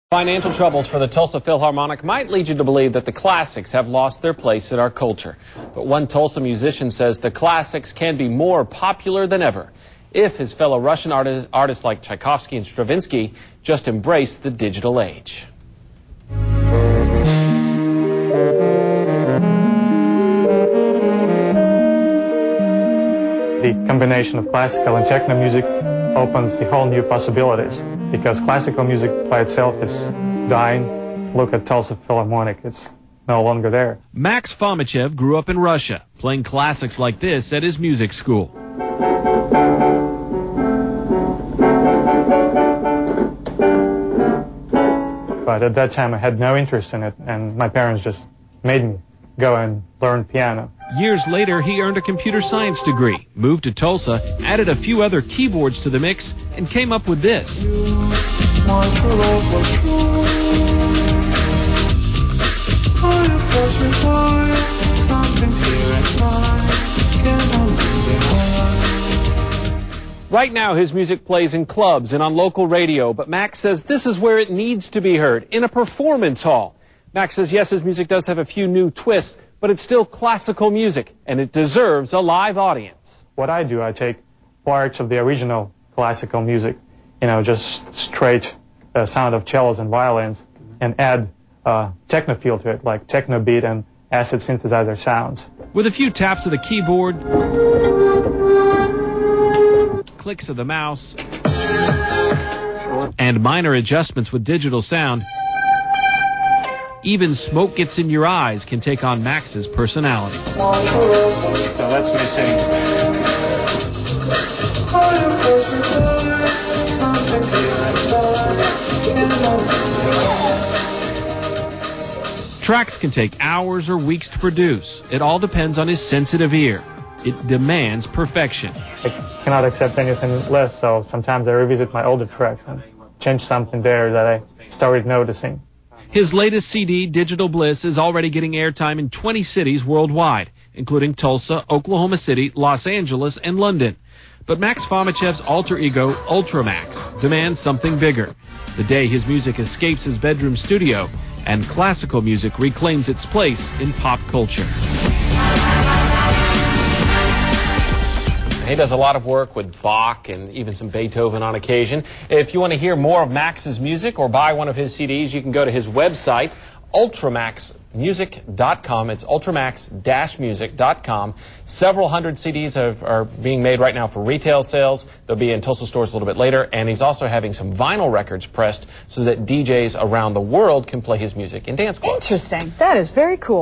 Financial troubles for the Tulsa Philharmonic might lead you to believe that the classics have lost their place in our culture. But one Tulsa musician says the classics can be more popular than ever if his fellow Russian artists like Tchaikovsky and Stravinsky just embrace the digital age. The combination of classical and techno music opens the whole new possibilities, because classical music by itself is dying. Look at Tulsa Philharmonic, it's no longer there. Max Fomitchev grew up in Russia, playing classics like this at his music school. But at that time I had no interest in it, and my parents just made me go and learn piano. Years later, he earned a computer science degree, moved to Tulsa, added a few other keyboards to the mix, and came up with this. Right now, his music plays in clubs and on local radio, but Max says this is where it needs to be heard, in a performance hall. Max says, yes, his music does have a few new twists, but it's still classical music, and it deserves a live audience. What I do, I take parts of the original classical music, just straight sound of cellos and violins, and add techno feel to it, like techno beat and acid synthesizer sounds. With a few taps of the keyboard, clicks of the mouse, and minor adjustments with digital sound, even smoke gets in your eyes can take on Max's personality. So let's me sing. Tracks can take hours or weeks to produce. It all depends on his sensitive ear. It demands perfection. I cannot accept anything less, so sometimes I revisit my older tracks and change something there that I started noticing. His latest CD, Digital Bliss, is already getting airtime in 20 cities worldwide, including Tulsa, Oklahoma City, Los Angeles, and London. But Max Fomichev's alter ego, UltraMax, demands something bigger. The day his music escapes his bedroom studio and classical music reclaims its place in pop culture. He does a lot of work with Bach and even some Beethoven on occasion. If you want to hear more of Max's music or buy one of his CDs, you can go to his website, UltraMaxMusic.com. It's UltraMax-Music.com. Several hundred CDs are being made right now for retail sales. They'll be in Tulsa stores a little bit later. And he's also having some vinyl records pressed so that DJs around the world can play his music in dance clubs. Interesting. That is very cool.